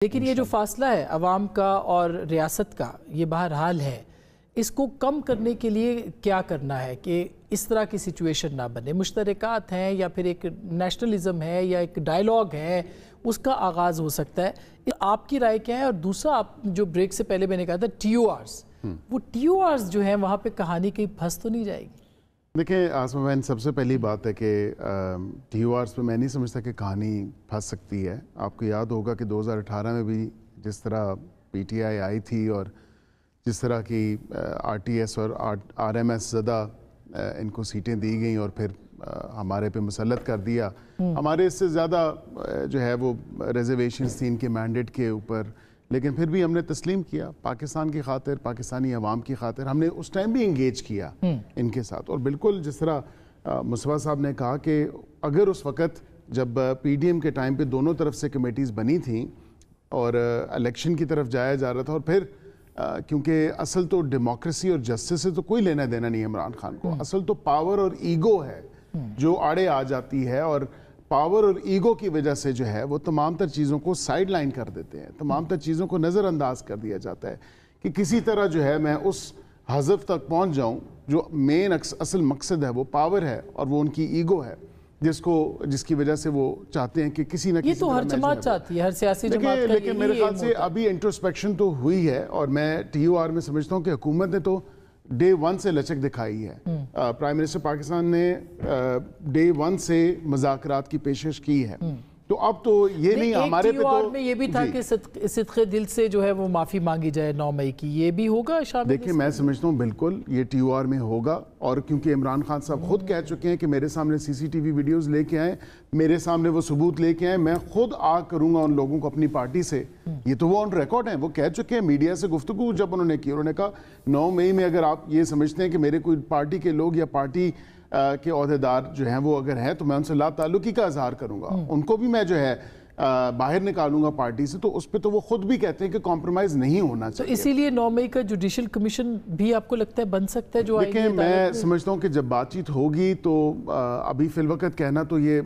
لیکن یہ جو فاصلہ ہے عوام کا اور ریاست کا، یہ بہرحال ہے، اس کو کم کرنے کے لیے کیا کرنا ہے کہ اس طرح کی سچویشن نہ بنے؟ مشترکات ہیں یا پھر ایک نیشنلزم ہے یا ایک ڈائیلاگ ہے، اس کا آغاز ہو سکتا ہے۔ آپ کی رائے کیا ہے؟ اور دوسرا، آپ جو بریک سے پہلے میں نے کہا تھا ٹی او آرز، وہ ٹی او آرز جو ہیں وہاں پہ کہانی کہیں پھنس تو نہیں جائے گی؟ دیکھیں آسما بہن، سب سے پہلی بات ہے کہ ٹی او آرز پہ میں نہیں سمجھتا کہ کہانی پھنس سکتی ہے۔ آپ کو یاد ہوگا کہ 2018 میں بھی جس طرح پی ٹی آئی آئی تھی اور جس طرح کی آر ٹی ایس اور آر ایم ایس زدہ ان کو سیٹیں دی گئیں اور پھر ہمارے پہ مسلط کر دیا۔ ہمارے اس سے زیادہ جو ہے وہ ریزرویشنز تھیں ان کے مینڈیٹ کے اوپر، لیکن پھر بھی ہم نے تسلیم کیا پاکستان کی خاطر، پاکستانی عوام کی خاطر۔ ہم نے اس ٹائم بھی انگیج کیا ان کے ساتھ، اور بالکل جس طرح مصطفیٰ صاحب نے کہا کہ اگر اس وقت جب پی ڈی ایم کے ٹائم پہ دونوں طرف سے کمیٹیز بنی تھیں اور الیکشن کی طرف جایا جا رہا تھا، اور پھر کیونکہ اصل تو ڈیموکریسی اور جسٹس سے تو کوئی لینا دینا نہیں ہے عمران خان کو، اصل تو پاور اور ایگو ہے جو آڑے آ جاتی ہے، اور پاور اور ایگو کی وجہ سے جو ہے وہ تمام تر چیزوں کو سائیڈ لائن کر دیتے ہیں، تمام تر چیزوں کو نظر انداز کر دیا جاتا ہے کہ کسی طرح جو ہے میں اس ہدف تک پہنچ جاؤں جو مین اصل مقصد ہے وہ پاور ہے اور وہ ان کی ایگو ہے، جس کی وجہ سے وہ چاہتے ہیں کہ کسی نہ کسی یہ تو ہر جماعت چاہتی ہے، ہر سیاسی جماعت کا، لیکن میرے خیال سے ابھی انٹروسپیکشن تو ہوئی ہے، اور میں ٹی او آر میں سمجھتا ہوں کہ حکومت نے تو ڈے ون سے لچک دکھائی ہے۔ پرائم منسٹر پاکستان نے ڈے ون سے مذاکرات کی پیشکش کی ہے، تو اب تو یہ نہیں ہمارے پہ تو میں یہ بھی تھا کہ صدق دل سے جو ہے وہ معافی مانگی جائے 9 مئی کی، یہ بھی ہوگا شامل؟ دیکھیں میں سمجھتا ہوں بالکل یہ ٹی او آر میں ہوگا، اور کیونکہ عمران خان صاحب خود کہہ چکے ہیں کہ میرے سامنے سی سی ٹی وی ویڈیوز لے کے آئیں، میرے سامنے وہ ثبوت لے کے آئیں، میں خود کروں گا ان لوگوں کو اپنی پارٹی سے۔ یہ تو وہ آن ریکارڈ ہیں، وہ کہہ چکے ہیں میڈیا سے گفتگو جب انہوں نے کی، انہوں نے کہا 9 مئی میں اگر آپ یہ سمجھتے ہیں کہ میرے کوئی پارٹی کے لوگ یا پارٹی کے عہدیدار جو ہیں وہ اگر ہیں تو میں ان سے لا تعلقی کا اظہار کروں گا، ان کو بھی میں جو ہے باہر نکالوں گا پارٹی سے۔ تو اس پہ تو وہ خود بھی کہتے ہیں کہ کمپرومائز نہیں ہونا چاہیے۔ تو اسی لیے 9 مئی کا جوڈیشل کمیشن بھی آپ کو لگتا ہے بن سکتا ہے جو آئے گی؟ دیکھیں میں سمجھتا ہوں کہ جب بات چیت ہوگی تو ابھی فی الوقت کہنا تو یہ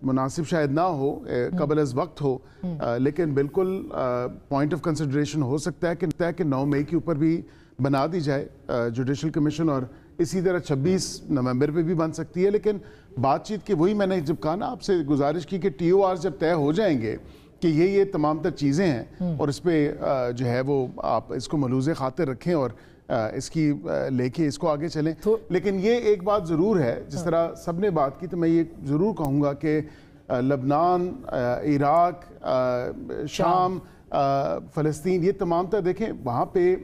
مناسب شاید نہ ہو، قبل از وقت ہو، لیکن بالکل پوائنٹ آف کنسیڈریشن ہو سکتا ہے کہ 9 مئی کے اوپر بھی بنا دی جائے جوڈیشل کمیشن، اور اسی طرح 26 نومبر پہ بھی بن سکتی ہے۔ لیکن بات چیت کی وہی میں نے جب کہا نا آپ سے گزارش کی کہ ٹی او آر جب طے ہو جائیں گے کہ یہ تمام تر چیزیں ہیں، اور اس پہ جو ہے وہ آپ اس کو ملحوظ خاطر رکھیں اور اس کی لے کے اس کو آگے چلیں۔ لیکن یہ ایک بات ضرور ہے، جس طرح سب نے بات کی، تو میں یہ ضرور کہوں گا کہ لبنان، عراق، شام، فلسطین، یہ تمام تر دیکھیں وہاں پہ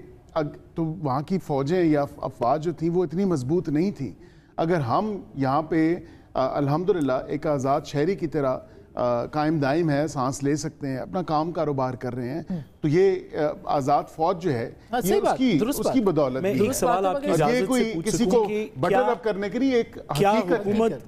تو وہاں کی فوجیں یا افواج جو تھیں وہ اتنی مضبوط نہیں تھیں۔ اگر ہم یہاں پہ الحمدللہ ایک آزاد شہری کی طرح قائم دائم ہے، سانس لے سکتے ہیں، اپنا کام کاروبار کر رہے ہیں، تو یہ آزاد فوج جو ہے یہ اس کی بدولت میں ایک سوال آپ کی اجازت سے پوچھ سکوں کہ بٹر اپ کرنے کے لیے ایک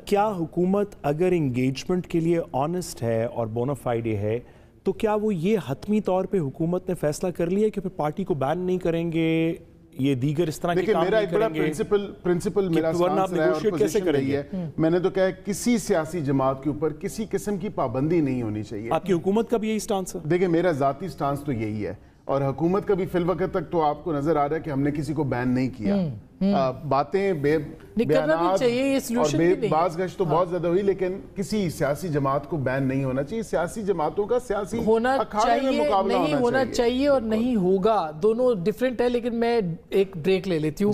کیا حکومت اگر انگیجمنٹ کے لیے آنسٹ ہے اور بونافائیڈ ہے، تو کیا وہ یہ حتمی طور پہ حکومت نے فیصلہ کر لیا کہ پھر پارٹی کو بین نہیں کریں گے، یہ دیگر اس طرح کے کام نہیں کریں گے؟ پرنسپل میرا سٹانس رہا ہے اور پوزیشن رہی ہے، میں نے تو کہا کسی سیاسی جماعت کے اوپر کسی قسم کی پابندی نہیں ہونی چاہیے۔ آپ کی حکومت کا بھی یہی سٹانس ہے؟ دیکھیں میرا ذاتی سٹانس تو یہی ہے، اور حکومت کا بھی فی الوقت تک تو آپ کو نظر آ رہا ہے کہ ہم نے کسی کو بین نہیں کیا۔ باتیں بیانات اور بعض گشت تو بہت زیادہ ہوئی، لیکن کسی سیاسی جماعت کو بین نہیں ہونا چاہیے۔ سیاسی جماعتوں کا سیاسی اکھاڑے میں مقابلہ نہیں ہونا چاہیے اور نہیں ہوگا، دونوں ڈیفرنٹ ہے۔ لیکن میں ایک بریک لے لیتی ہوں۔